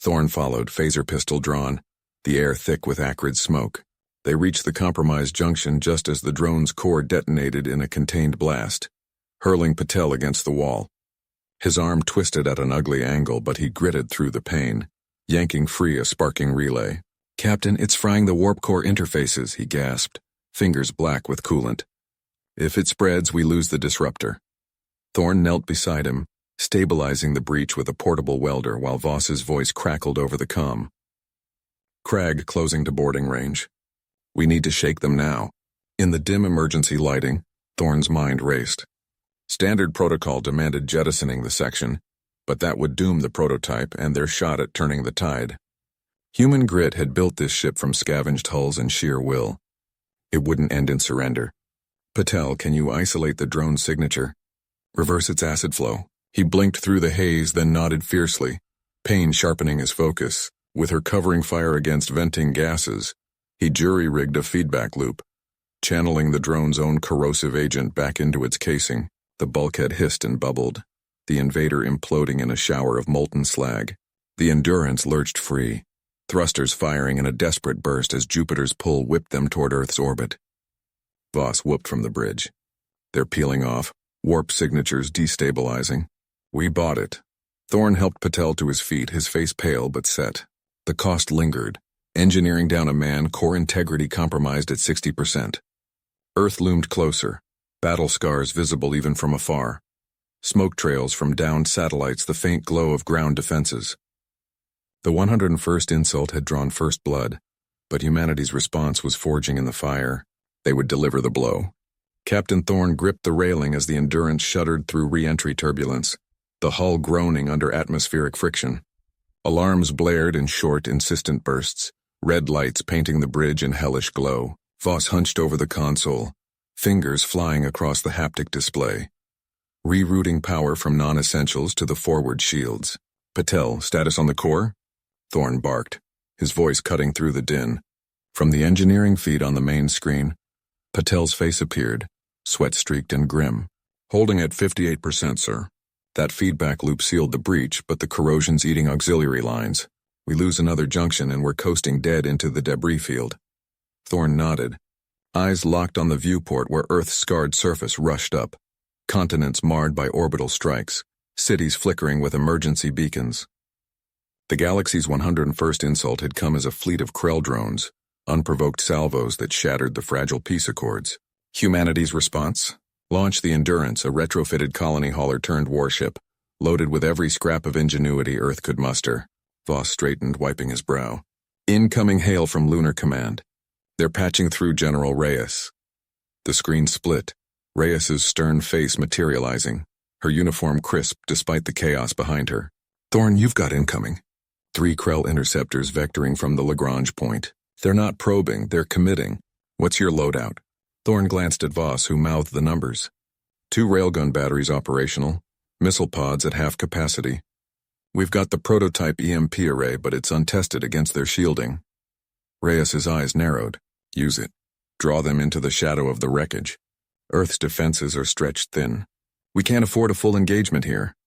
Thorn followed, phaser pistol drawn, the air thick with acrid smoke. They reached the compromised junction just as the drone's core detonated in a contained blast, hurling Patel against the wall. His arm twisted at an ugly angle, but he gritted through the pain, yanking free a sparking relay. "Captain, it's frying the warp core interfaces," he gasped, fingers black with coolant. "If it spreads, we lose the disruptor." Thorn knelt beside him, stabilizing the breach with a portable welder while Voss's voice crackled over the comm. Crag closing to boarding range. "We need to shake them now." In the dim emergency lighting, Thorn's mind raced. Standard protocol demanded jettisoning the section, but that would doom the prototype and their shot at turning the tide. Human grit had built this ship from scavenged hulls and sheer will. It wouldn't end in surrender. "Patel, can you isolate the drone's signature? Reverse its acid flow." He blinked through the haze, then nodded fiercely, pain sharpening his focus. With her covering fire against venting gases, he jury-rigged a feedback loop, channeling the drone's own corrosive agent back into its casing. The bulkhead hissed and bubbled, the invader imploding in a shower of molten slag. The Endurance lurched free, thrusters firing in a desperate burst as Jupiter's pull whipped them toward Earth's orbit. Voss whooped from the bridge. "They're peeling off, warp signatures destabilizing." "We bought it." Thorn helped Patel to his feet, his face pale but set. The cost lingered, engineering down a man, core integrity compromised at 60%. Earth loomed closer, battle scars visible even from afar. Smoke trails from downed satellites, the faint glow of ground defenses. The 101st insult had drawn first blood, but humanity's response was forging in the fire. They would deliver the blow. Captain Thorn gripped the railing as the Endurance shuddered through re-entry turbulence, the hull groaning under atmospheric friction. Alarms blared in short, insistent bursts, red lights painting the bridge in hellish glow. Voss hunched over the console, fingers flying across the haptic display, rerouting power from non-essentials to the forward shields. "Patel, status on the core?" Thorn barked, his voice cutting through the din. From the engineering feed on the main screen, Patel's face appeared, sweat-streaked and grim. "Holding at 58%, sir." That feedback loop sealed the breach, but the corrosion's eating auxiliary lines. "We lose another junction and we're coasting dead into the debris field." Thorn nodded, eyes locked on the viewport where Earth's scarred surface rushed up, continents marred by orbital strikes, cities flickering with emergency beacons. The galaxy's 101st insult had come as a fleet of Krell drones, unprovoked salvos that shattered the fragile peace accords. Humanity's response? Launch the Endurance, a retrofitted colony hauler-turned-warship, loaded with every scrap of ingenuity Earth could muster. Voss straightened, wiping his brow. "Incoming hail from Lunar Command. They're patching through General Reyes." The screen split, Reyes's stern face materializing, her uniform crisp despite the chaos behind her. "Thorn, you've got incoming." 3 Krell interceptors vectoring from the Lagrange point. "They're not probing, they're committing. What's your loadout?" Thorn glanced at Voss, who mouthed the numbers. 2 railgun batteries operational, missile pods at half capacity. "We've got the prototype EMP array, but it's untested against their shielding." Reyes's eyes narrowed. "Use it. Draw them into the shadow of the wreckage. Earth's defenses are stretched thin. We can't afford a full engagement here."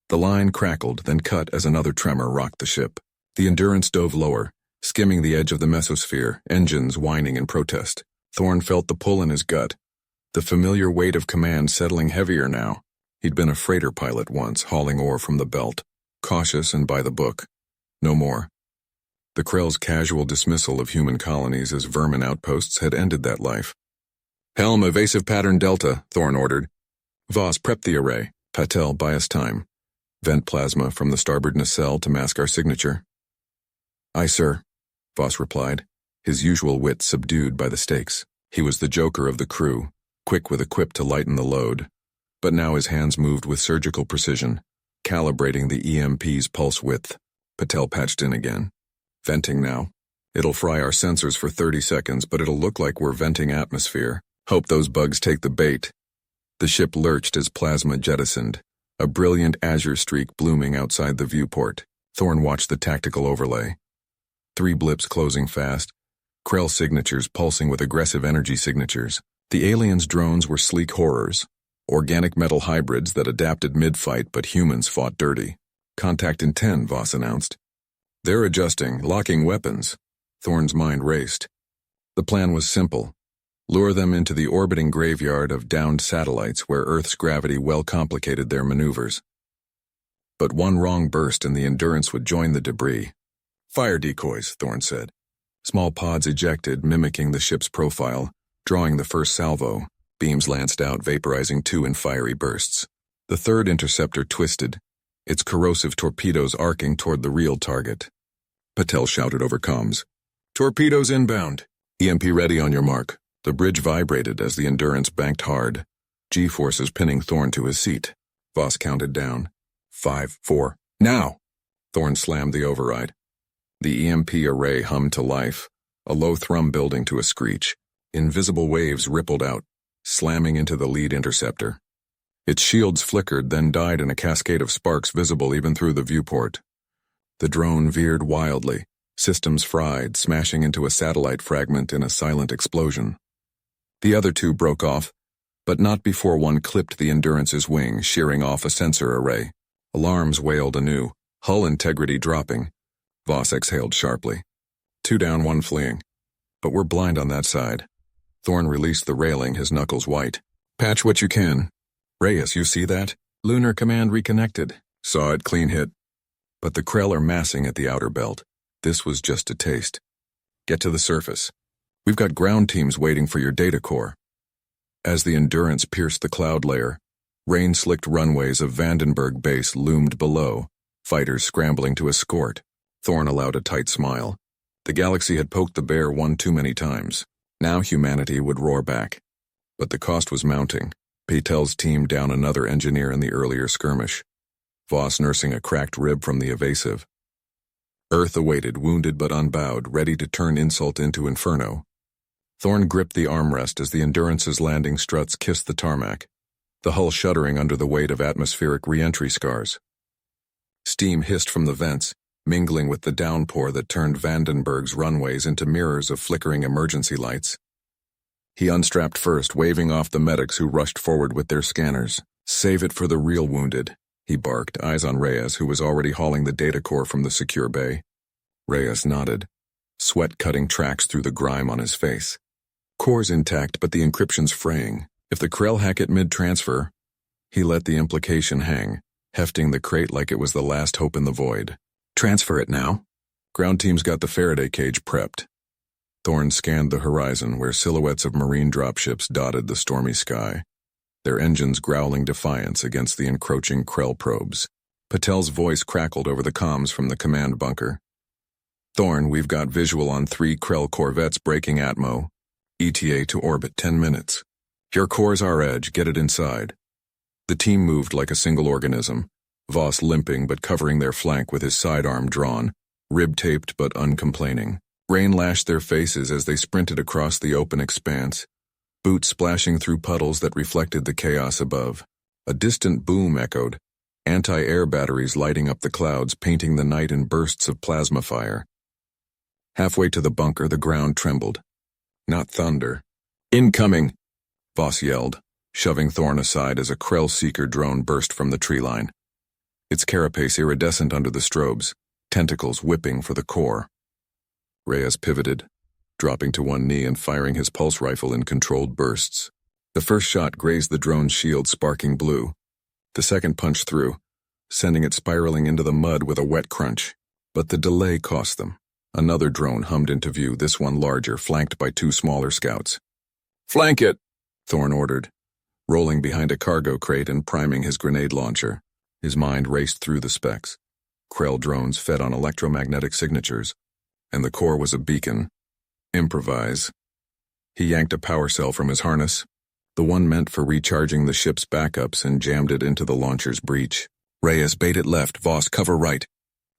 The line crackled, then cut as another tremor rocked the ship. The Endurance dove lower, skimming the edge of the mesosphere, engines whining in protest. Thorn felt the pull in his gut, the familiar weight of command settling heavier now. He'd been a freighter pilot once, hauling ore from the belt, cautious and by the book. No more. The Krell's casual dismissal of human colonies as vermin outposts had ended that life. "Helm evasive pattern Delta," Thorn ordered. Voss prepped the array. "Patel, buy us time. Vent plasma from the starboard nacelle to mask our signature." "Aye, sir," Voss replied, his usual wit subdued by the stakes. He was the joker of the crew, quick with a quip to lighten the load. But now his hands moved with surgical precision, calibrating the EMP's pulse width. Patel patched in again. "Venting now. It'll fry our sensors for 30 seconds, but it'll look like we're venting atmosphere. Hope those bugs take the bait." The ship lurched as plasma jettisoned, a brilliant azure streak blooming outside the viewport. Thorn watched the tactical overlay. 3 blips closing fast, Krell signatures pulsing with aggressive energy signatures. The aliens' drones were sleek horrors, organic metal hybrids that adapted mid-fight but humans fought dirty. "Contact in 10, Voss announced. They're adjusting, locking weapons. Thorn's mind raced. The plan was simple. Lure them into the orbiting graveyard of downed satellites where Earth's gravity well complicated their maneuvers. But one wrong burst and the Endurance would join the debris. Fire decoys, Thorn said. Small pods ejected, mimicking the ship's profile, drawing the first salvo. Beams lanced out, vaporizing two in fiery bursts. The third interceptor twisted, its corrosive torpedoes arcing toward the real target. Patel shouted over comms. Torpedoes inbound. EMP ready on your mark. The bridge vibrated as the Endurance banked hard, G-forces pinning Thorn to his seat. Voss counted down. 5, 4, now! Thorn slammed the override. The EMP array hummed to life, a low thrum building to a screech. Invisible waves rippled out, slamming into the lead interceptor. Its shields flickered, then died in a cascade of sparks visible even through the viewport. The drone veered wildly, systems fried, smashing into a satellite fragment in a silent explosion. The other two broke off, but not before one clipped the Endurance's wing, shearing off a sensor array. Alarms wailed anew, hull integrity dropping. Voss exhaled sharply. 2 down, 1 fleeing. But we're blind on that side. Thorn released the railing, his knuckles white. Patch what you can. Reyes, you see that? Lunar Command reconnected. Saw it, clean hit. But the Krell are massing at the outer belt. This was just a taste. Get to the surface. We've got ground teams waiting for your data core. As the Endurance pierced the cloud layer, rain-slicked runways of Vandenberg Base loomed below, fighters scrambling to escort. Thorn allowed a tight smile. The galaxy had poked the bear one too many times. Now humanity would roar back. But the cost was mounting. Patel's team down another engineer in the earlier skirmish. Voss nursing a cracked rib from the evasive. Earth awaited, wounded but unbowed, ready to turn insult into inferno. Thorn gripped the armrest as the Endurance's landing struts kissed the tarmac, the hull shuddering under the weight of atmospheric re-entry scars. Steam hissed from the vents, mingling with the downpour that turned Vandenberg's runways into mirrors of flickering emergency lights. He unstrapped first, waving off the medics who rushed forward with their scanners. Save it for the real wounded, he barked, eyes on Reyes, who was already hauling the data core from the secure bay. Reyes nodded, sweat cutting tracks through the grime on his face. Core's intact, but the encryption's fraying. If the Krell hack it mid-transfer, he let the implication hang, hefting the crate like it was the last hope in the void. Transfer it now. Ground team's got the Faraday cage prepped. Thorn scanned the horizon where silhouettes of marine dropships dotted the stormy sky, their engines growling defiance against the encroaching Krell probes. Patel's voice crackled over the comms from the command bunker. Thorn, we've got visual on 3 Krell corvettes breaking atmo. ETA to orbit 10 minutes. Your core's our edge, get it inside. The team moved like a single organism, Voss limping but covering their flank with his sidearm drawn, rib-taped but uncomplaining. Rain lashed their faces as they sprinted across the open expanse, boots splashing through puddles that reflected the chaos above. A distant boom echoed, anti-air batteries lighting up the clouds, painting the night in bursts of plasma fire. Halfway to the bunker, the ground trembled. Not thunder. Incoming! Voss yelled, shoving Thorn aside as a Krell Seeker drone burst from the tree line. Its carapace iridescent under the strobes, tentacles whipping for the core. Reyes pivoted, dropping to one knee and firing his pulse rifle in controlled bursts. The first shot grazed the drone's shield, sparking blue. The second punched through, sending it spiraling into the mud with a wet crunch. But the delay cost them. Another drone hummed into view, this one larger, flanked by 2 smaller scouts. Flank it! Thorn ordered, rolling behind a cargo crate and priming his grenade launcher. His mind raced through the specs. Krell drones fed on electromagnetic signatures, and the core was a beacon. Improvise. He yanked a power cell from his harness, the one meant for recharging the ship's backups, and jammed it into the launcher's breech. Reyes bait it left, Voss cover right.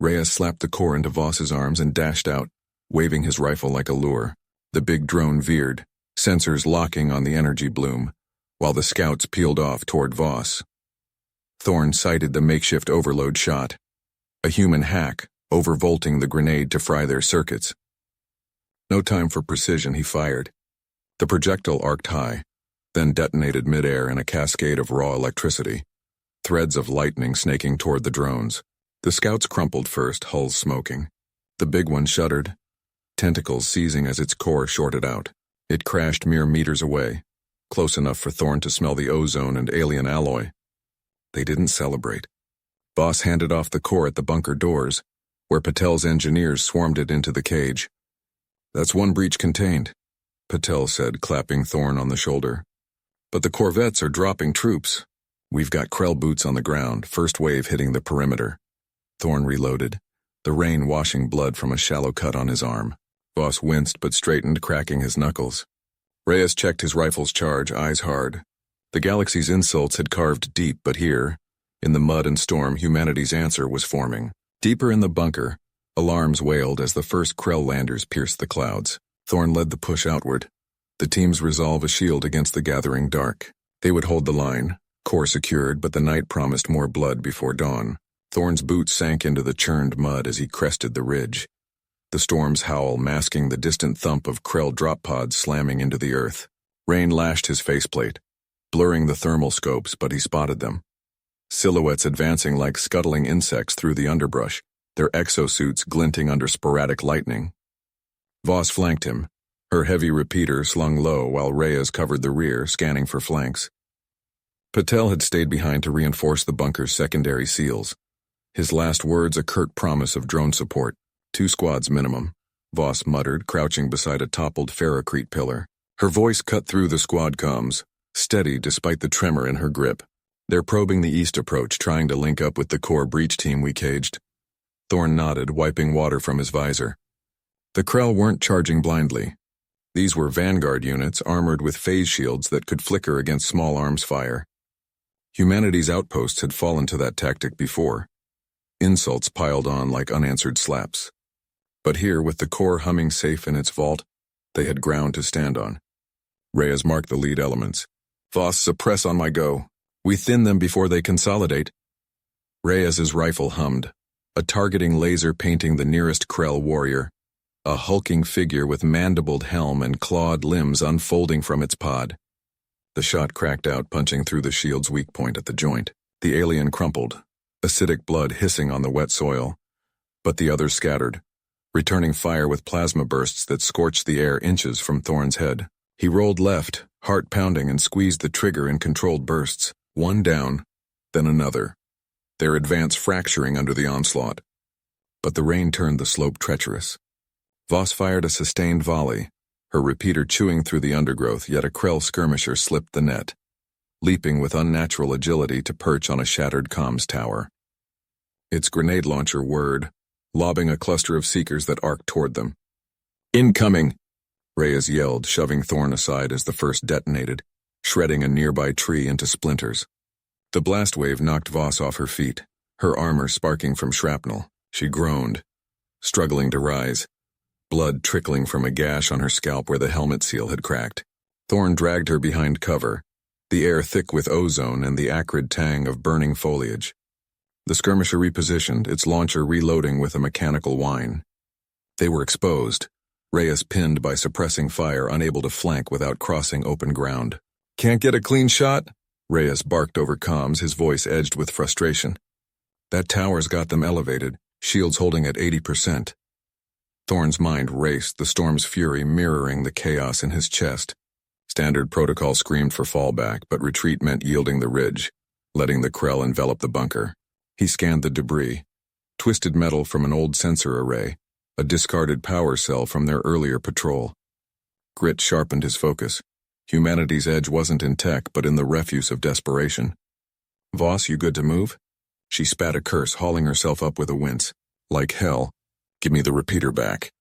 Reyes slapped the core into Voss's arms and dashed out, waving his rifle like a lure. The big drone veered, sensors locking on the energy bloom, while the scouts peeled off toward Voss. Thorn sighted the makeshift overload shot. A human hack, overvolting the grenade to fry their circuits. No time for precision, he fired. The projectile arced high, then detonated midair in a cascade of raw electricity, threads of lightning snaking toward the drones. The scouts crumpled first, hulls smoking. The big one shuddered, tentacles seizing as its core shorted out. It crashed mere meters away, close enough for Thorne to smell the ozone and alien alloy. They didn't celebrate. Voss handed off the core at the bunker doors, where Patel's engineers swarmed it into the cage. "That's one breach contained," Patel said, clapping Thorne on the shoulder. "But the corvettes are dropping troops. We've got Krell boots on the ground, first wave hitting the perimeter." Thorne reloaded, the rain washing blood from a shallow cut on his arm. Voss winced but straightened, cracking his knuckles. Reyes checked his rifle's charge, eyes hard. The galaxy's insults had carved deep, but here, in the mud and storm, humanity's answer was forming. Deeper in the bunker, alarms wailed as the first Krell landers pierced the clouds. Thorne led the push outward, the team's resolve a shield against the gathering dark. They would hold the line, core secured, but the night promised more blood before dawn. Thorne's boots sank into the churned mud as he crested the ridge, the storm's howl masking the distant thump of Krell drop pods slamming into the earth. Rain lashed his faceplate, blurring the thermal scopes, but he spotted them. Silhouettes advancing like scuttling insects through the underbrush, their exosuits glinting under sporadic lightning. Voss flanked him, her heavy repeater slung low while Reyes covered the rear, scanning for flanks. Patel had stayed behind to reinforce the bunker's secondary seals, his last words a curt promise of drone support. 2 squads minimum, Voss muttered, crouching beside a toppled ferrocrete pillar. Her voice cut through the squad comms, steady despite the tremor in her grip. "They're probing the east approach, trying to link up with the core breach team we caged." Thorne nodded, wiping water from his visor. The Krell weren't charging blindly. These were vanguard units armored with phase shields that could flicker against small arms fire. Humanity's outposts had fallen to that tactic before. Insults piled on like unanswered slaps. But here, with the core humming safe in its vault, they had ground to stand on. Reyes marked the lead elements. "Voss, suppress on my go. We thin them before they consolidate." Reyes's rifle hummed, a targeting laser painting the nearest Krell warrior, a hulking figure with mandibled helm and clawed limbs unfolding from its pod. The shot cracked out, punching through the shield's weak point at the joint. The alien crumpled, acidic blood hissing on the wet soil, but the others scattered, returning fire with plasma bursts that scorched the air inches from Thorne's head. He rolled left, heart pounding, and squeezed the trigger in controlled bursts, one down, then another, their advance fracturing under the onslaught. But the rain turned the slope treacherous. Voss fired a sustained volley, her repeater chewing through the undergrowth, yet a Krell skirmisher slipped the net, leaping with unnatural agility to perch on a shattered comms tower. Its grenade launcher whirred, lobbing a cluster of seekers that arced toward them. "Incoming!" Reyes yelled, shoving Thorne aside as the first detonated, shredding a nearby tree into splinters. The blast wave knocked Voss off her feet, her armor sparking from shrapnel. She groaned, struggling to rise, blood trickling from a gash on her scalp where the helmet seal had cracked. Thorne dragged her behind cover, the air thick with ozone and the acrid tang of burning foliage. The skirmisher repositioned, its launcher reloading with a mechanical whine. They were exposed, Reyes pinned by suppressing fire, unable to flank without crossing open ground. "Can't get a clean shot?" Reyes barked over comms, his voice edged with frustration. "That tower's got them elevated, shields holding at 80%. Thorne's mind raced, the storm's fury mirroring the chaos in his chest. Standard protocol screamed for fallback, but retreat meant yielding the ridge, letting the Krell envelop the bunker. He scanned the debris, twisted metal from an old sensor array, a discarded power cell from their earlier patrol. Grit sharpened his focus. Humanity's edge wasn't in tech, but in the refuse of desperation. "Voss, you good to move?" She spat a curse, hauling herself up with a wince. "Like hell. Give me the repeater back."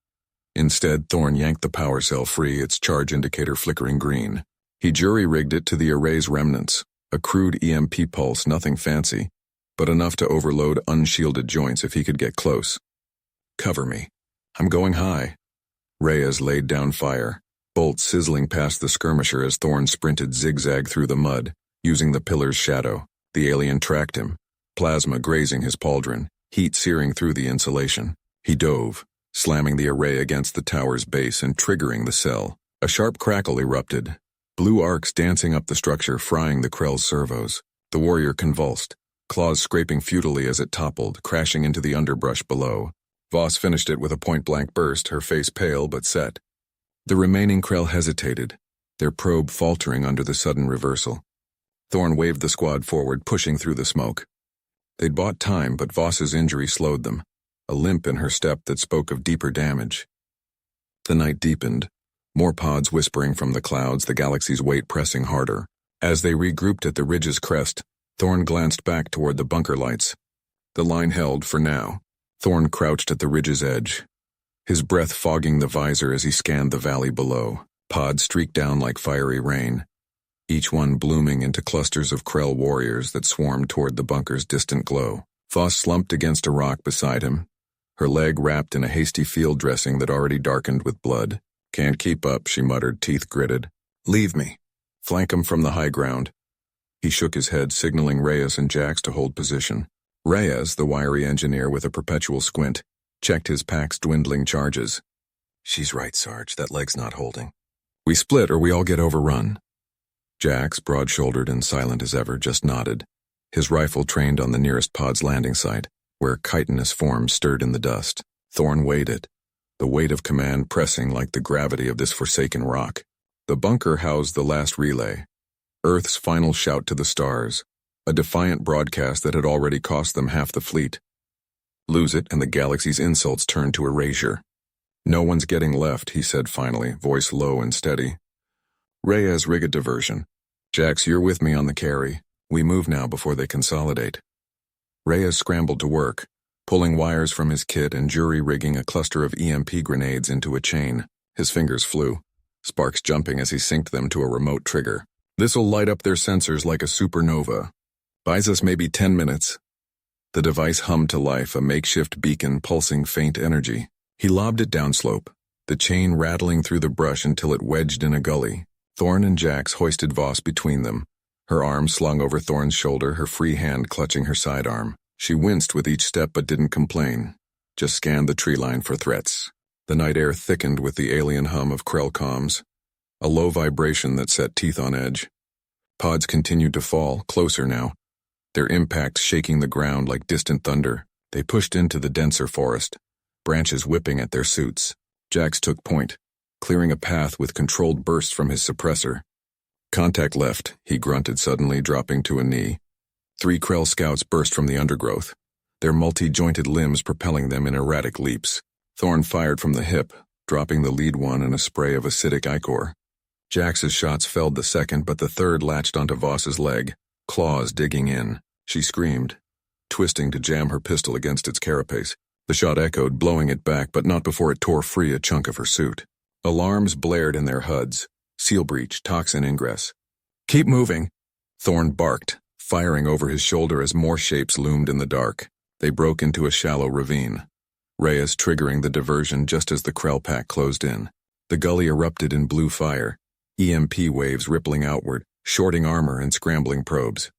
Instead, Thorne yanked the power cell free, its charge indicator flickering green. He jury-rigged it to the array's remnants, a crude EMP pulse, nothing fancy, but enough to overload unshielded joints if he could get close. "Cover me. I'm going high." Reyes laid down fire, bolts sizzling past the skirmisher as Thorne sprinted zigzag through the mud, using the pillar's shadow. The alien tracked him, plasma grazing his pauldron, heat searing through the insulation. He dove, slamming the array against the tower's base and triggering the cell. A sharp crackle erupted, blue arcs dancing up the structure, frying the Krell's servos. The warrior convulsed, claws scraping futilely as it toppled, crashing into the underbrush below. Voss finished it with a point-blank burst, her face pale but set. The remaining Krell hesitated, their probe faltering under the sudden reversal. Thorn waved the squad forward, pushing through the smoke. They'd bought time, but Voss's injury slowed them, a limp in her step that spoke of deeper damage. The night deepened, more pods whispering from the clouds, the galaxy's weight pressing harder. As they regrouped at the ridge's crest, Thorn glanced back toward the bunker lights. The line held for now. Thorn crouched at the ridge's edge, his breath fogging the visor as he scanned the valley below. Pods streaked down like fiery rain, each one blooming into clusters of Krell warriors that swarmed toward the bunker's distant glow. Voss slumped against a rock beside him, her leg wrapped in a hasty field dressing that already darkened with blood. "Can't keep up," she muttered, teeth gritted. "Leave me. Flank him from the high ground." He shook his head, signaling Reyes and Jax to hold position. Reyes, the wiry engineer with a perpetual squint, checked his pack's dwindling charges. "She's right, Sarge, that leg's not holding. We split or we all get overrun." Jax, broad-shouldered and silent as ever, just nodded, his rifle trained on the nearest pod's landing site, where chitinous forms stirred in the dust. Thorn weighed it, the weight of command pressing like the gravity of this forsaken rock. The bunker housed the last relay, Earth's final shout to the stars, a defiant broadcast that had already cost them half the fleet. Lose it, and the galaxy's insults turned to erasure. "No one's getting left," he said finally, voice low and steady. "Reyes, rig a diversion. Jax, you're with me on the carry. We move now before they consolidate." Reyes scrambled to work, pulling wires from his kit and jury-rigging a cluster of EMP grenades into a chain. His fingers flew, sparks jumping as he synced them to a remote trigger. "This'll light up their sensors like a supernova. Buys us maybe 10 minutes. The device hummed to life, a makeshift beacon pulsing faint energy. He lobbed it downslope, the chain rattling through the brush until it wedged in a gully. Thorn and Jax hoisted Voss between them, her arm slung over Thorn's shoulder, her free hand clutching her sidearm. She winced with each step but didn't complain, just scanned the tree line for threats. The night air thickened with the alien hum of Krell comms, a low vibration that set teeth on edge. Pods continued to fall, closer now, their impacts shaking the ground like distant thunder. They pushed into the denser forest, branches whipping at their suits. Jax took point, clearing a path with controlled bursts from his suppressor. "Contact left," he grunted suddenly, dropping to a knee. 3 Krell scouts burst from the undergrowth, their multi-jointed limbs propelling them in erratic leaps. Thorn fired from the hip, dropping the lead one in a spray of acidic ichor. Jax's shots felled the second, but the third latched onto Voss's leg, claws digging in. She screamed, twisting to jam her pistol against its carapace. The shot echoed, blowing it back, but not before it tore free a chunk of her suit. Alarms blared in their HUDs. Seal breach, toxin ingress. "Keep moving," Thorn barked, firing over his shoulder as more shapes loomed in the dark. They broke into a shallow ravine, Reyes triggering the diversion just as the Krell pack closed in. The gully erupted in blue fire, EMP waves rippling outward, shorting armor and scrambling probes.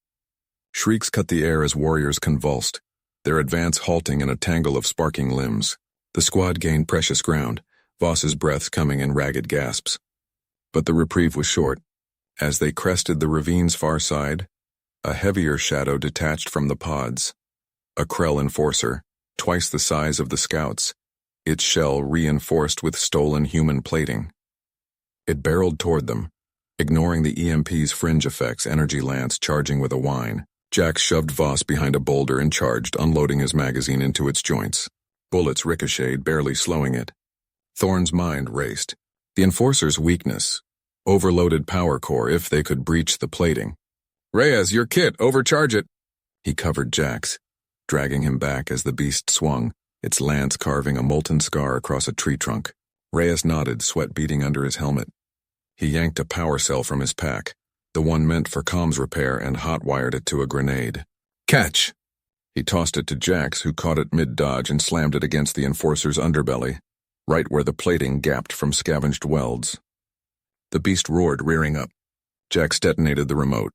Shrieks cut the air as warriors convulsed, their advance halting in a tangle of sparking limbs. The squad gained precious ground, Voss's breaths coming in ragged gasps. But the reprieve was short. As they crested the ravine's far side, a heavier shadow detached from the pods. A Krell enforcer, twice the size of the scouts, its shell reinforced with stolen human plating. It barreled toward them, ignoring the EMP's fringe effects, energy lance charging with a whine. Jax shoved Voss behind a boulder and charged, unloading his magazine into its joints. Bullets ricocheted, barely slowing it. Thorn's mind raced. The enforcer's weakness, overloaded power core if they could breach the plating. "Reyes, your kit, overcharge it." He covered Jax, dragging him back as the beast swung, its lance carving a molten scar across a tree trunk. Reyes nodded, sweat beading under his helmet. He yanked a power cell from his pack, the one meant for comms repair, and hot-wired it to a grenade. "Catch!" He tossed it to Jax, who caught it mid-dodge and slammed it against the enforcer's underbelly, right where the plating gapped from scavenged welds. The beast roared, rearing up. Jax detonated the remote,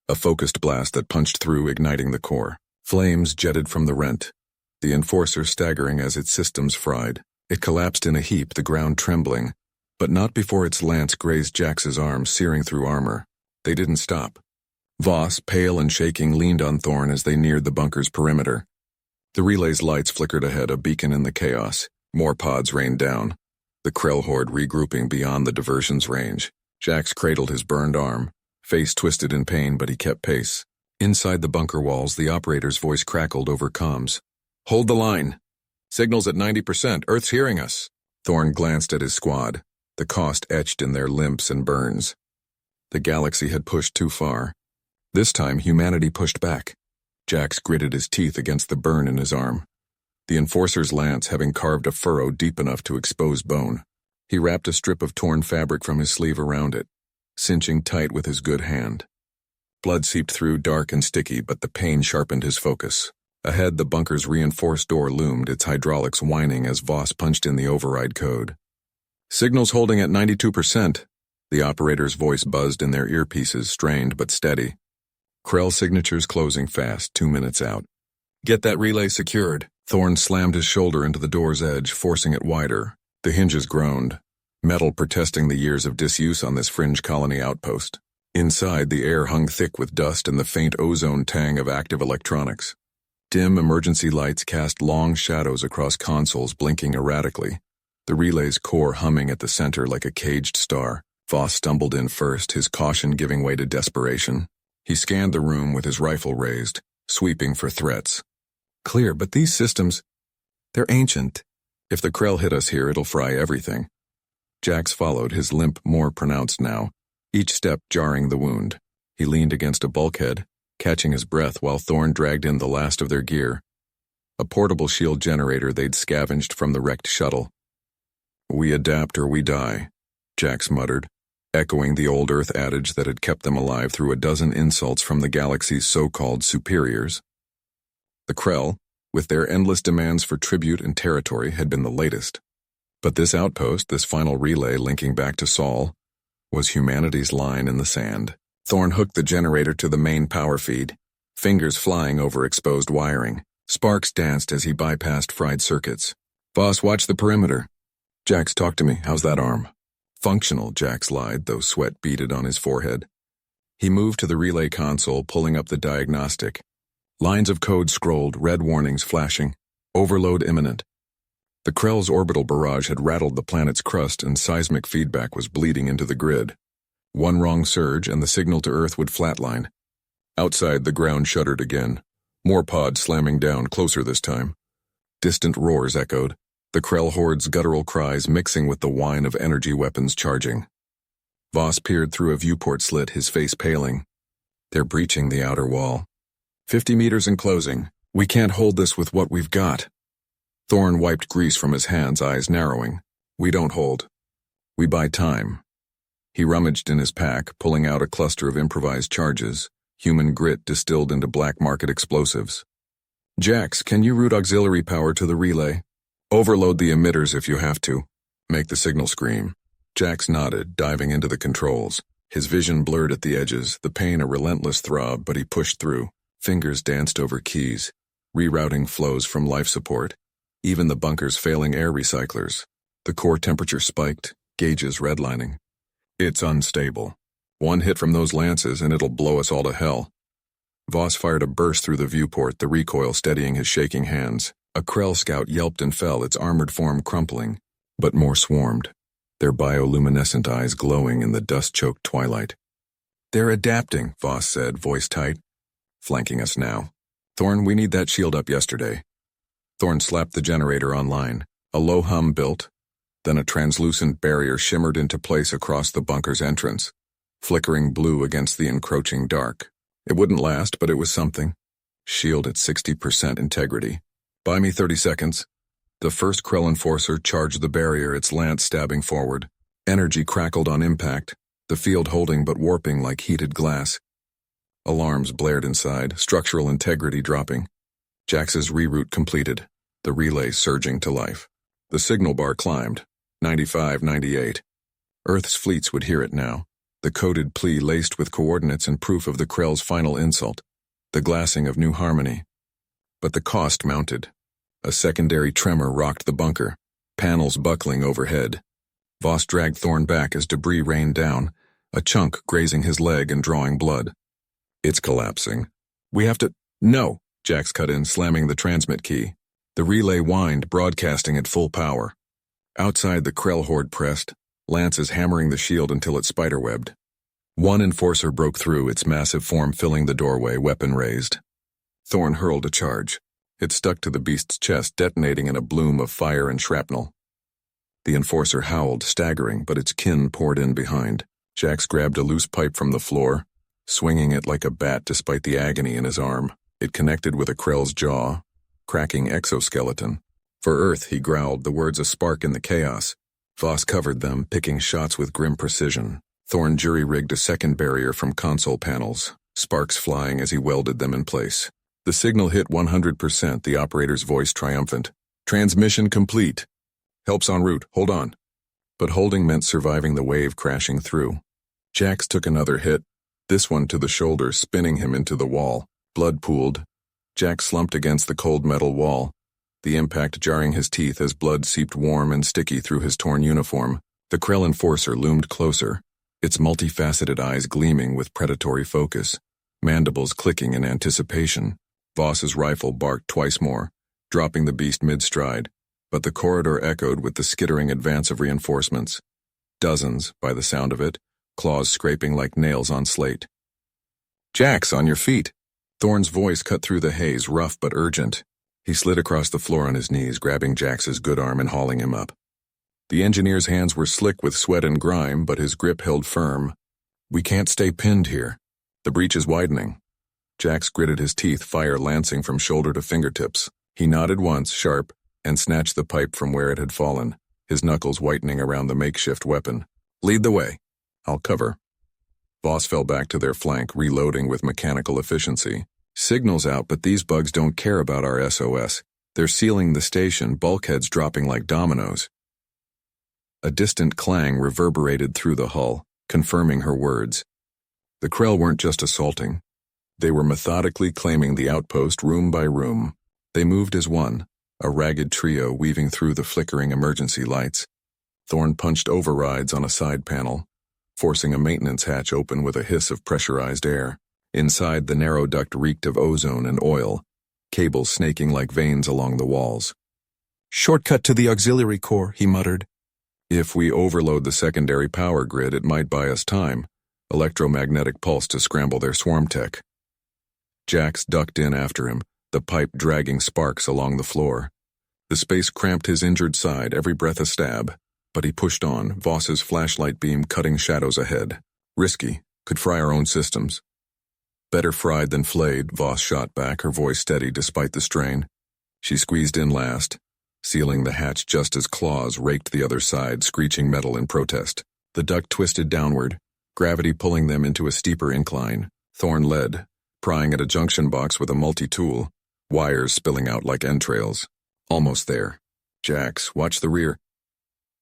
a focused blast that punched through, igniting the core. Flames jetted from the rent, the enforcer staggering as its systems fried. It collapsed in a heap, the ground trembling, but not before its lance grazed Jax's arm, searing through armor. They didn't stop. Voss, pale and shaking, leaned on Thorn as they neared the bunker's perimeter. The relay's lights flickered ahead, a beacon in the chaos. More pods rained down. The Krell horde regrouping beyond the diversion's range. Jax cradled his burned arm, face twisted in pain, but he kept pace. Inside the bunker walls, the operator's voice crackled over comms. "Hold the line. Signal's at 90%. Earth's hearing us." Thorn glanced at his squad, the cost etched in their limps and burns. The galaxy had pushed too far. This time, humanity pushed back. Jax gritted his teeth against the burn in his arm, the enforcer's lance having carved a furrow deep enough to expose bone. He wrapped a strip of torn fabric from his sleeve around it, cinching tight with his good hand. Blood seeped through, dark and sticky, but the pain sharpened his focus. Ahead, the bunker's reinforced door loomed, its hydraulics whining as Voss punched in the override code. "Signal's holding at 92%. The operator's voice buzzed in their earpieces, strained but steady. Krell signatures closing fast, 2 minutes out. "Get that relay secured." Thorn slammed his shoulder into the door's edge, forcing it wider. The hinges groaned, metal protesting the years of disuse on this fringe colony outpost. Inside, the air hung thick with dust and the faint ozone tang of active electronics. Dim emergency lights cast long shadows across consoles, blinking erratically, the relay's core humming at the center like a caged star. Voss stumbled in first, his caution giving way to desperation. He scanned the room with his rifle raised, sweeping for threats. "Clear, but these systems, they're ancient. If the Krell hit us here, it'll fry everything." Jax followed, his limp more pronounced now, each step jarring the wound. He leaned against a bulkhead, catching his breath while Thorn dragged in the last of their gear, a portable shield generator they'd scavenged from the wrecked shuttle. "We adapt or we die," Jax muttered, echoing the old Earth adage that had kept them alive through a dozen insults from the galaxy's so-called superiors. The Krell, with their endless demands for tribute and territory, had been the latest. But this outpost, this final relay linking back to Sol, was humanity's line in the sand. Thorn hooked the generator to the main power feed, fingers flying over exposed wiring. Sparks danced as he bypassed fried circuits. "Boss, watch the perimeter." "Jax, talk to me. How's that arm?" "Functional," Jax lied, though sweat beaded on his forehead. He moved to the relay console, pulling up the diagnostic. Lines of code scrolled, red warnings flashing. Overload imminent. The Krell's orbital barrage had rattled the planet's crust, and seismic feedback was bleeding into the grid. One wrong surge, and the signal to Earth would flatline. Outside, the ground shuddered again. More pods slamming down, closer this time. Distant roars echoed, the Krell horde's guttural cries mixing with the whine of energy weapons charging. Voss peered through a viewport slit, his face paling. "They're breaching the outer wall. 50 meters and closing. We can't hold this with what we've got." Thorn wiped grease from his hands, eyes narrowing. "We don't hold. We buy time." He rummaged in his pack, pulling out a cluster of improvised charges, human grit distilled into black market explosives. "Jax, can you route auxiliary power to the relay? Overload the emitters if you have to. Make the signal scream." Jax nodded, diving into the controls. His vision blurred at the edges, the pain a relentless throb, but he pushed through. Fingers danced over keys, rerouting flows from life support, even the bunker's failing air recyclers. The core temperature spiked, gauges redlining. "It's unstable. One hit from those lances and it'll blow us all to hell." Voss fired a burst through the viewport, the recoil steadying his shaking hands. A Krell scout yelped and fell, its armored form crumpling, but more swarmed, their bioluminescent eyes glowing in the dust-choked twilight. "They're adapting," Voss said, voice tight. "Flanking us now. Thorn, we need that shield up yesterday." Thorn slapped the generator online. A low hum built, then a translucent barrier shimmered into place across the bunker's entrance, flickering blue against the encroaching dark. It wouldn't last, but it was something. Shield at 60% integrity. "Buy me 30 seconds. The first Krell enforcer charged the barrier, its lance stabbing forward. Energy crackled on impact, the field holding but warping like heated glass. Alarms blared inside, structural integrity dropping. Jax's reroute completed, the relay surging to life. The signal bar climbed, 95, 98. Earth's fleets would hear it now, the coded plea laced with coordinates and proof of the Krell's final insult, the glassing of new harmony. But the cost mounted. A secondary tremor rocked the bunker, panels buckling overhead. Voss dragged Thorn back as debris rained down, a chunk grazing his leg and drawing blood. "It's collapsing. We have to—" "No!" Jax cut in, slamming the transmit key. The relay whined, broadcasting at full power. Outside, the Krell horde pressed, lances hammering the shield until it spiderwebbed. One enforcer broke through, its massive form filling the doorway, weapon raised. Thorn hurled a charge. It stuck to the beast's chest, detonating in a bloom of fire and shrapnel. The enforcer howled, staggering, but its kin poured in behind. Jax grabbed a loose pipe from the floor, swinging it like a bat despite the agony in his arm. It connected with a Krell's jaw, cracking exoskeleton. For Earth, he growled, the words a spark in the chaos. Voss covered them, picking shots with grim precision. Thorn jury-rigged a second barrier from console panels, sparks flying as he welded them in place. The signal hit 100%, the operator's voice triumphant. Transmission complete. Help's en route, hold on. But holding meant surviving the wave crashing through. Jax took another hit, this one to the shoulder, spinning him into the wall. Blood pooled. Jax slumped against the cold metal wall, the impact jarring his teeth as blood seeped warm and sticky through his torn uniform. The Krell enforcer loomed closer, its multifaceted eyes gleaming with predatory focus, mandibles clicking in anticipation. Voss's rifle barked twice more, dropping the beast mid-stride, but the corridor echoed with the skittering advance of reinforcements. Dozens, by the sound of it, claws scraping like nails on slate. "Jax, on your feet!" Thorn's voice cut through the haze, rough but urgent. He slid across the floor on his knees, grabbing Jax's good arm and hauling him up. The engineer's hands were slick with sweat and grime, but his grip held firm. "We can't stay pinned here. The breach is widening." Jax gritted his teeth, fire lancing from shoulder to fingertips. He nodded once, sharp, and snatched the pipe from where it had fallen, his knuckles whitening around the makeshift weapon. "Lead the way. I'll cover." Voss fell back to their flank, reloading with mechanical efficiency. "Signal's out, but these bugs don't care about our SOS. They're sealing the station, bulkheads dropping like dominoes." A distant clang reverberated through the hull, confirming her words. The Krell weren't just assaulting. They were methodically claiming the outpost room by room. They moved as one, a ragged trio weaving through the flickering emergency lights. Thorn punched overrides on a side panel, forcing a maintenance hatch open with a hiss of pressurized air. Inside, the narrow duct reeked of ozone and oil, cables snaking like veins along the walls. "Shortcut to the auxiliary core," he muttered. "If we overload the secondary power grid, it might buy us time. Electromagnetic pulse to scramble their swarm tech." Jax ducked in after him, the pipe dragging sparks along the floor. The space cramped his injured side, every breath a stab, but he pushed on, Voss's flashlight beam cutting shadows ahead. Risky, could fry our own systems. "Better fried than flayed," Voss shot back, her voice steady despite the strain. She squeezed in last, sealing the hatch just as claws raked the other side, screeching metal in protest. The duct twisted downward, gravity pulling them into a steeper incline. Thorn led, prying at a junction box with a multi-tool, wires spilling out like entrails. Almost there. "Jax, watch the rear."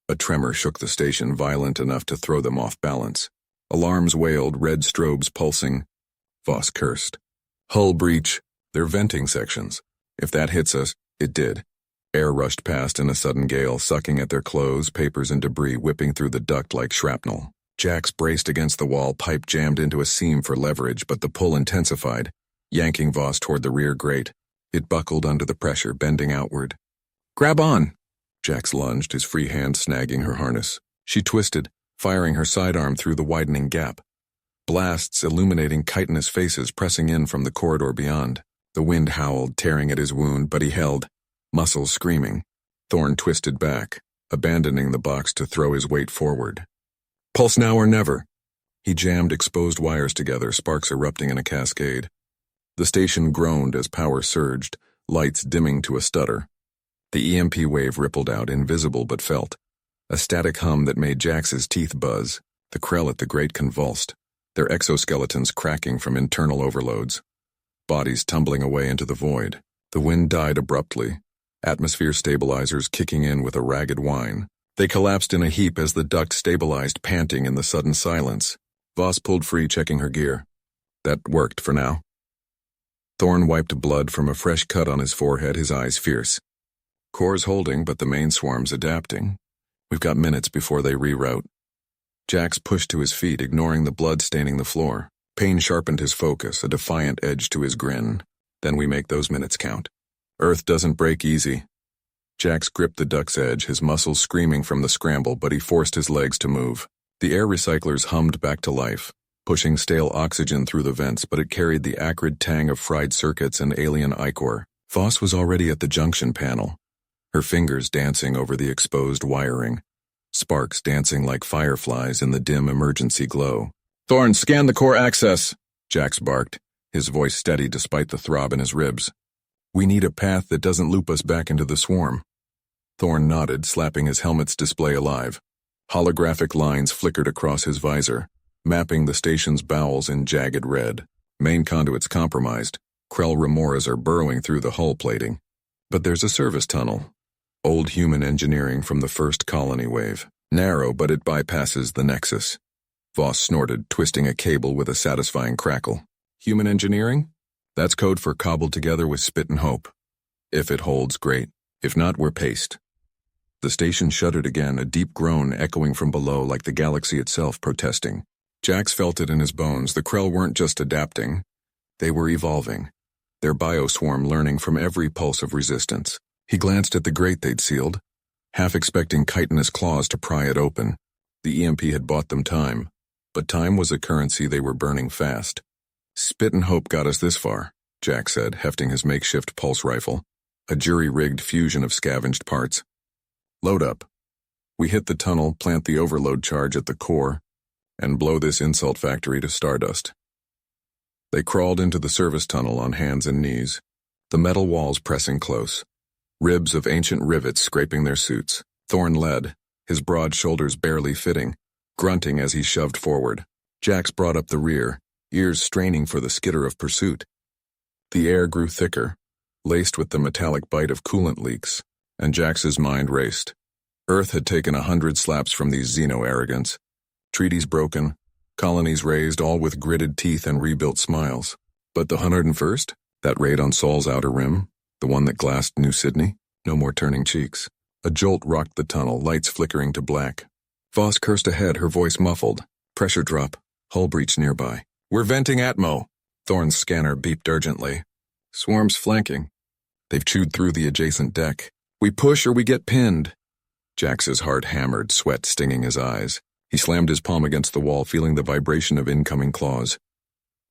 A tremor shook the station, violent enough to throw them off balance. Alarms wailed, red strobes pulsing. Voss cursed. "Hull breach. They're venting sections. If that hits us," it did. Air rushed past in a sudden gale, sucking at their clothes, papers, and debris whipping through the duct like shrapnel. Jax braced against the wall, pipe jammed into a seam for leverage, but the pull intensified, yanking Voss toward the rear grate. It buckled under the pressure, bending outward. "Grab on!" Jax lunged, his free hand snagging her harness. She twisted, firing her sidearm through the widening gap. Blasts illuminating chitinous faces pressing in from the corridor beyond. The wind howled, tearing at his wound, but he held, muscles screaming. Thorn twisted back, abandoning the box to throw his weight forward. "Pulse now or never." He jammed exposed wires together, sparks erupting in a cascade. The station groaned as power surged, lights dimming to a stutter. The EMP wave rippled out, invisible but felt. A static hum that made Jax's teeth buzz. The Krell at the grate convulsed, their exoskeletons cracking from internal overloads. Bodies tumbling away into the void. The wind died abruptly, atmosphere stabilizers kicking in with a ragged whine. They collapsed in a heap as the duct stabilized, panting in the sudden silence. Voss pulled free, checking her gear. That worked for now. Thorn wiped blood from a fresh cut on his forehead, his eyes fierce. Core's holding, but the main swarm's adapting. We've got minutes before they reroute. Jax pushed to his feet, ignoring the blood staining the floor. Pain sharpened his focus, a defiant edge to his grin. Then we make those minutes count. Earth doesn't break easy. Jax gripped the duck's edge, his muscles screaming from the scramble, but he forced his legs to move. The air recyclers hummed back to life, pushing stale oxygen through the vents, but it carried the acrid tang of fried circuits and alien ichor. Voss was already at the junction panel, her fingers dancing over the exposed wiring, sparks dancing like fireflies in the dim emergency glow. "Thorn, scan the core access," Jax barked, his voice steady despite the throb in his ribs. "We need a path that doesn't loop us back into the swarm." Thorn nodded, slapping his helmet's display alive. Holographic lines flickered across his visor, mapping the station's bowels in jagged red. Main conduits compromised. Krell remoras are burrowing through the hull plating. But there's a service tunnel. Old human engineering from the first colony wave. Narrow, but it bypasses the nexus. Voss snorted, twisting a cable with a satisfying crackle. Human engineering? That's code for cobbled together with spit and hope. If it holds, great. If not, we're paced. The station shuddered again, a deep groan echoing from below like the galaxy itself protesting. Jax felt it in his bones. The Krell weren't just adapting. They were evolving, their bioswarm learning from every pulse of resistance. He glanced at the grate they'd sealed, half expecting chitinous claws to pry it open. The EMP had bought them time, but time was a currency they were burning fast. "Spit and hope got us this far," Jack said, hefting his makeshift pulse rifle, a jury-rigged fusion of scavenged parts. "Load up. We hit the tunnel, plant the overload charge at the core, and blow this insult factory to stardust." They crawled into the service tunnel on hands and knees, the metal walls pressing close, ribs of ancient rivets scraping their suits. Thorn led, his broad shoulders barely fitting, grunting as he shoved forward. Jax brought up the rear, ears straining for the skitter of pursuit. The air grew thicker, laced with the metallic bite of coolant leaks, and Jax's mind raced. Earth had taken 100 slaps from these xeno-arrogants. Treaties broken, colonies raised, all with gritted teeth and rebuilt smiles. But the 101st? That raid on Sol's outer rim? The one that glassed New Sydney? No more turning cheeks. A jolt rocked the tunnel, lights flickering to black. Voss cursed ahead, her voice muffled. Pressure drop. Hull breach nearby. "We're venting Atmo." Thorn's scanner beeped urgently. "Swarm's flanking. They've chewed through the adjacent deck. We push or we get pinned." Jax's heart hammered, sweat stinging his eyes. He slammed his palm against the wall, feeling the vibration of incoming claws.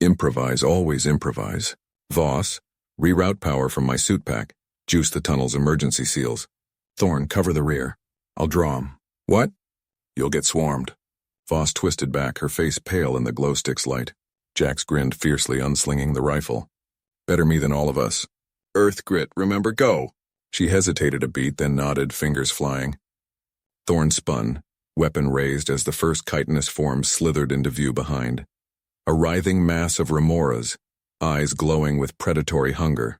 Improvise, always improvise. Voss, reroute power from my suit pack. Juice the tunnel's emergency seals. Thorn, cover the rear. I'll draw 'em. What? You'll get swarmed. Voss twisted back, her face pale in the glow stick's light. Jax grinned fiercely, unslinging the rifle. "Better me than all of us." "Earth grit, remember, go." She hesitated a beat, then nodded, fingers flying. Thorn spun, weapon raised as the first chitinous form slithered into view behind. A writhing mass of remoras, eyes glowing with predatory hunger.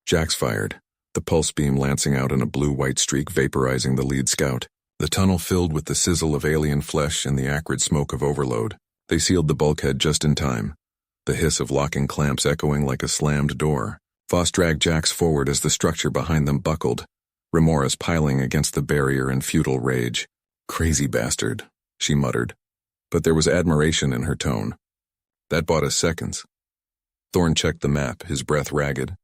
Jax fired, the pulse beam lancing out in a blue-white streak vaporizing the lead scout. The tunnel filled with the sizzle of alien flesh and the acrid smoke of overload. They sealed the bulkhead just in time, the hiss of locking clamps echoing like a slammed door. Voss dragged Jax forward as the structure behind them buckled, remoras piling against the barrier in futile rage. "Crazy bastard," she muttered, but there was admiration in her tone. "That bought us seconds." Thorn checked the map, his breath ragged.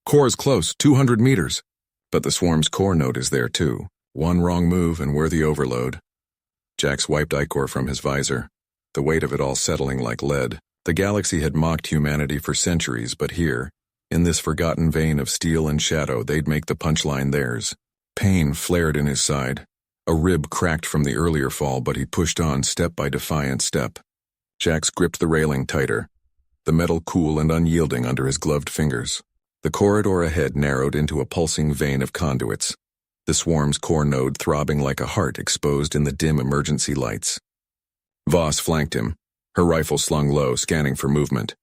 "Core's close, 200 meters. But the swarm's core node is there too. One wrong move and we're the overload." Jax wiped ichor from his visor, the weight of it all settling like lead. The galaxy had mocked humanity for centuries, but here, in this forgotten vein of steel and shadow, they'd make the punchline theirs. Pain flared in his side. A rib cracked from the earlier fall, but he pushed on step by defiant step. Jax gripped the railing tighter, the metal cool and unyielding under his gloved fingers. The corridor ahead narrowed into a pulsing vein of conduits, the swarm's core node throbbing like a heart exposed in the dim emergency lights. Voss flanked him, her rifle slung low, scanning for movement.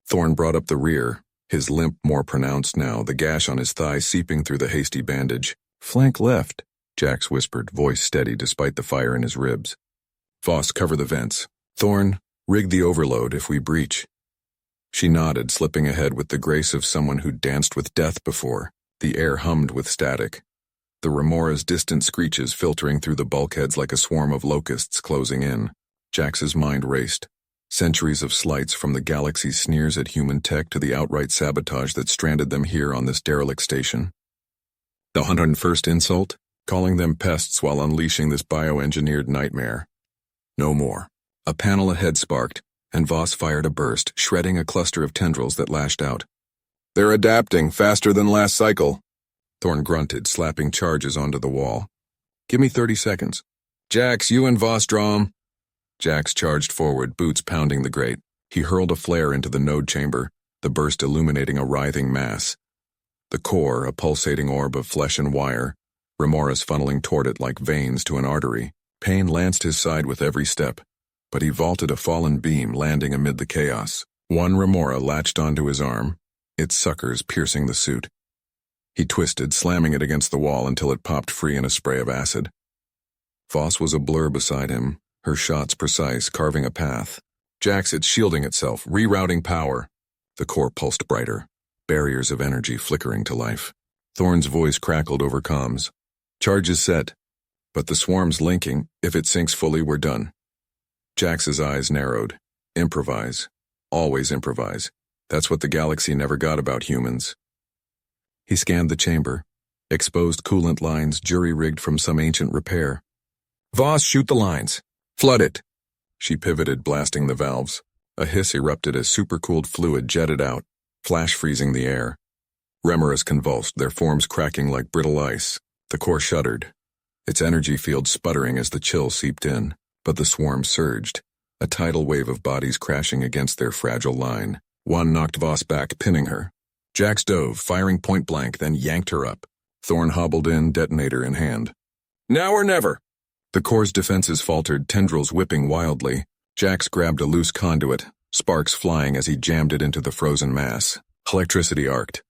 Thorn brought up the rear, his limp more pronounced now, the gash on his thigh seeping through the hasty bandage. "Flank left," Jax whispered, voice steady despite the fire in his ribs. "Voss, cover the vents. Thorn, rig the overload if we breach." She nodded, slipping ahead with the grace of someone who'd danced with death before. The air hummed with static, the remora's distant screeches filtering through the bulkheads like a swarm of locusts closing in. Jax's mind raced. Centuries of slights, from the galaxy's sneers at human tech to the outright sabotage that stranded them here on this derelict station. The 101st insult? Calling them pests while unleashing this bioengineered nightmare. No more. A panel ahead sparked, and Voss fired a burst, shredding a cluster of tendrils that lashed out. "They're adapting faster than last cycle," Thorn grunted, slapping charges onto the wall. "Give me 30 seconds. Jax, you and Voss draw 'em." Jax charged forward, boots pounding the grate. He hurled a flare into the node chamber, the burst illuminating a writhing mass. The core, a pulsating orb of flesh and wire, Remora's funneling toward it like veins to an artery. Pain lanced his side with every step, but he vaulted a fallen beam, landing amid the chaos. One Remora latched onto his arm, its suckers piercing the suit. He twisted, slamming it against the wall until it popped free in a spray of acid. Voss was a blur beside him, her shots precise, carving a path. Jax, it shielding itself, rerouting power. The core pulsed brighter, barriers of energy flickering to life. Thorn's voice crackled over comms. "Charges set, but the swarm's linking. If it sinks fully, we're done." Jax's eyes narrowed. Improvise. Always improvise. That's what the galaxy never got about humans. He scanned the chamber. Exposed coolant lines, jury-rigged from some ancient repair. "Voss, shoot the lines. Flood it." She pivoted, blasting the valves. A hiss erupted as supercooled fluid jetted out, flash freezing the air. Remoras convulsed, their forms cracking like brittle ice. The core shuddered, its energy field sputtering as the chill seeped in, but the swarm surged, a tidal wave of bodies crashing against their fragile line. One knocked Voss back, pinning her. Jax dove, firing point blank, then yanked her up. Thorn hobbled in, detonator in hand. "Now or never!" The core's defenses faltered, tendrils whipping wildly. Jax grabbed a loose conduit, sparks flying as he jammed it into the frozen mass. Electricity arced.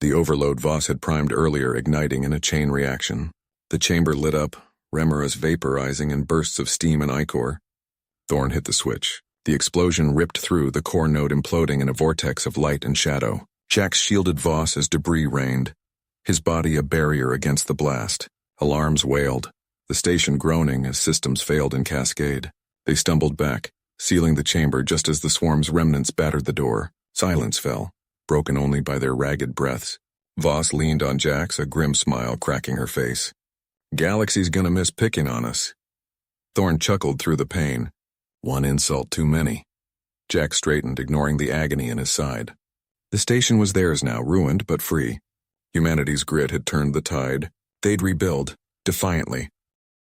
The overload Voss had primed earlier igniting in a chain reaction. The chamber lit up, Remoras vaporizing in bursts of steam and ichor. Thorn hit the switch. The explosion ripped through, the core node imploding in a vortex of light and shadow. Jax shielded Voss as debris rained, his body a barrier against the blast. Alarms wailed, the station groaning as systems failed in cascade. They stumbled back, sealing the chamber just as the swarm's remnants battered the door. Silence fell, broken only by their ragged breaths. Voss leaned on Jax, a grim smile cracking her face. "Galaxy's gonna miss picking on us." Thorn chuckled through the pain. One insult too many. Jax straightened, ignoring the agony in his side. The station was theirs now, ruined but free. Humanity's grit had turned the tide. They'd rebuild, defiantly,